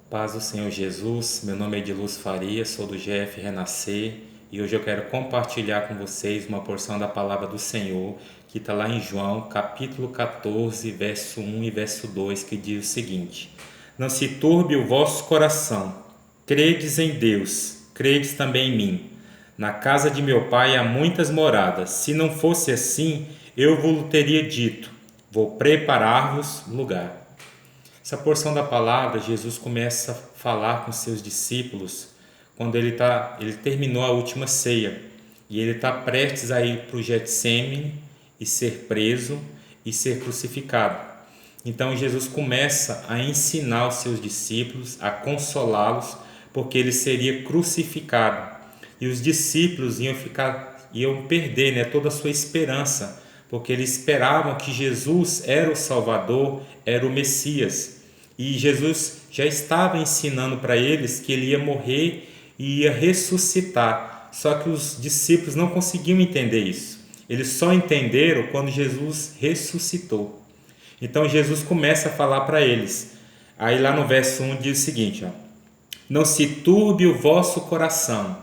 Paz do Senhor Jesus, meu nome é Ediluz Faria, sou do GF Renascer e hoje eu quero compartilhar com vocês uma porção da palavra do Senhor que está lá em João, capítulo 14, verso 1 e verso 2, que diz o seguinte: Não se turbe o vosso coração, credes em Deus, credes também em mim. Na casa de meu pai há muitas moradas, se não fosse assim, eu vos teria dito, vou preparar-vos lugar. Essa porção da palavra, Jesus começa a falar com seus discípulos quando ele terminou a última ceia e ele está prestes a ir para o Getsêmani e ser preso e ser crucificado. Então Jesus começa a ensinar os seus discípulos, a consolá-los, porque ele seria crucificado e os discípulos iam perder, né, toda a sua esperança, porque eles esperavam que Jesus era o Salvador, era o Messias. E Jesus já estava ensinando para eles que ele ia morrer e ia ressuscitar. Só que os discípulos não conseguiam entender isso. Eles só entenderam quando Jesus ressuscitou. Então Jesus começa a falar para eles. Aí lá no verso 1 diz o seguinte: Não se turbe o vosso coração.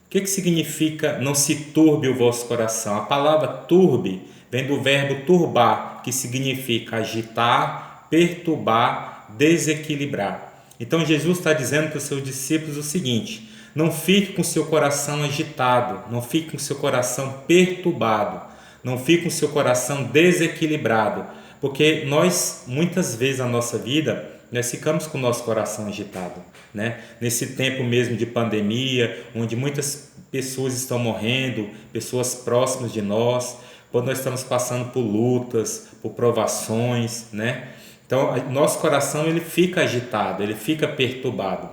O que significa não se turbe o vosso coração? A palavra turbe vem do verbo turbar, que significa agitar, perturbar, desequilibrar. Então Jesus está dizendo para os seus discípulos o seguinte: não fique com seu coração agitado, não fique com seu coração perturbado, não fique com seu coração desequilibrado, porque nós, muitas vezes na nossa vida, nós ficamos com o nosso coração agitado, né? Nesse tempo mesmo de pandemia, onde muitas pessoas estão morrendo, pessoas próximas de nós, quando nós estamos passando por lutas, por provações, né? Então, nosso coração ele fica agitado, ele fica perturbado.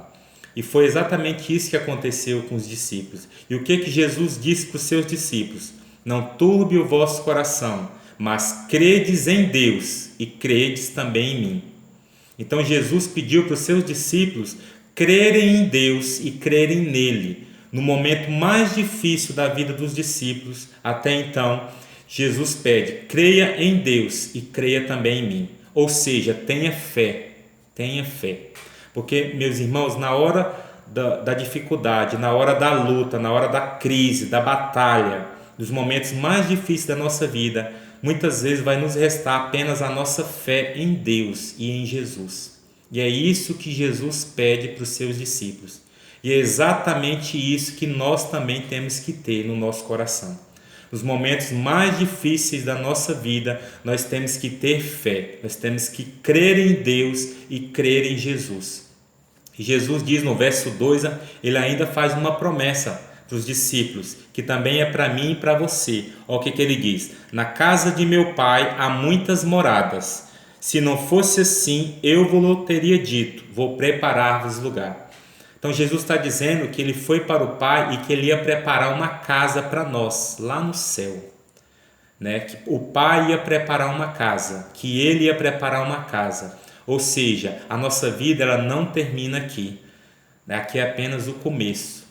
E foi exatamente isso que aconteceu com os discípulos. E o que Jesus disse para os seus discípulos? Não turbe o vosso coração, mas credes em Deus e credes também em mim. Então Jesus pediu para os seus discípulos crerem em Deus e crerem nele. No momento mais difícil da vida dos discípulos, até então, Jesus pede: creia em Deus e creia também em mim. Ou seja, tenha fé, tenha fé. Porque, meus irmãos, na hora da dificuldade, na hora da luta, na hora da crise, da batalha, dos momentos mais difíceis da nossa vida, muitas vezes vai nos restar apenas a nossa fé em Deus e em Jesus. E é isso que Jesus pede para os seus discípulos. E é exatamente isso que nós também temos que ter no nosso coração. Nos momentos mais difíceis da nossa vida, nós temos que ter fé, nós temos que crer em Deus e crer em Jesus. E Jesus diz no verso 2, ele ainda faz uma promessa para os discípulos, que também é para mim e para você. Olha o que ele diz: na casa de meu pai há muitas moradas. Se não fosse assim, eu vos teria dito, vou preparar-vos lugar. Então Jesus está dizendo que ele foi para o Pai e que ele ia preparar uma casa para nós, lá no céu. Né? Que o Pai ia preparar uma casa, que ele ia preparar uma casa. Ou seja, a nossa vida ela não termina aqui. Aqui é apenas o começo.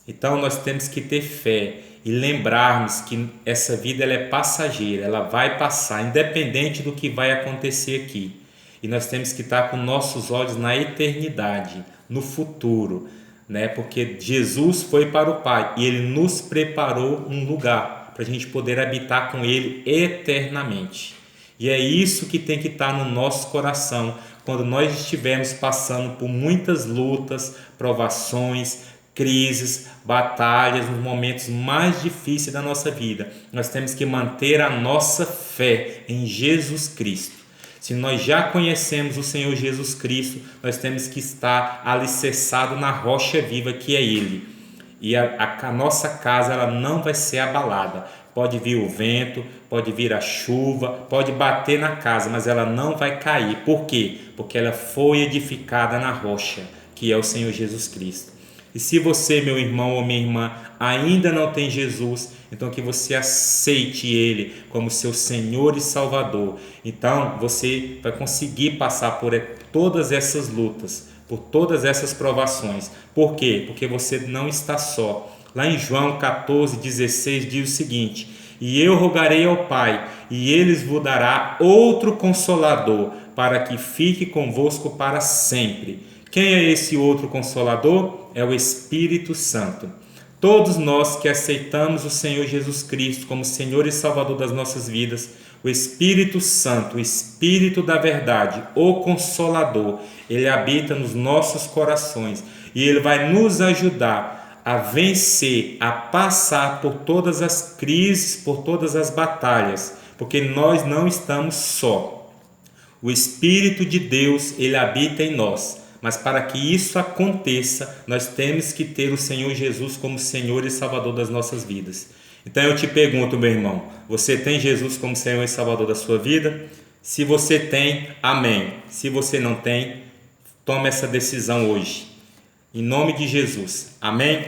Então nós temos que ter fé e lembrarmos que essa vida ela é passageira, ela vai passar, independente do que vai acontecer aqui. E nós temos que estar com nossos olhos na eternidade, no futuro, né? Porque Jesus foi para o Pai e Ele nos preparou um lugar para a gente poder habitar com Ele eternamente. E é isso que tem que estar no nosso coração quando nós estivermos passando por muitas lutas, provações, crises, batalhas, nos momentos mais difíceis da nossa vida. Nós temos que manter a nossa fé em Jesus Cristo. Se nós já conhecemos o Senhor Jesus Cristo, nós temos que estar alicerçado na rocha viva que é Ele. E a nossa casa ela não vai ser abalada. Pode vir o vento, pode vir a chuva, pode bater na casa, mas ela não vai cair. Por quê? Porque ela foi edificada na rocha, que é o Senhor Jesus Cristo. E se você, meu irmão ou minha irmã, ainda não tem Jesus, então que você aceite Ele como seu Senhor e Salvador. Então você vai conseguir passar por todas essas lutas, por todas essas provações. Por quê? Porque você não está só. Lá em João 14,16 diz o seguinte: E eu rogarei ao Pai, e Ele vos dará outro Consolador, para que fique convosco para sempre, Quem é esse outro Consolador? É o Espírito Santo. Todos nós que aceitamos o Senhor Jesus Cristo como Senhor e Salvador das nossas vidas, o Espírito Santo, o Espírito da verdade, o Consolador, ele habita nos nossos corações e ele vai nos ajudar a vencer, a passar por todas as crises, por todas as batalhas, porque nós não estamos só. O Espírito de Deus, ele habita em nós. Mas para que isso aconteça, nós temos que ter o Senhor Jesus como Senhor e Salvador das nossas vidas. Então eu te pergunto, meu irmão, você tem Jesus como Senhor e Salvador da sua vida? Se você tem, amém. Se você não tem, tome essa decisão hoje. Em nome de Jesus, amém?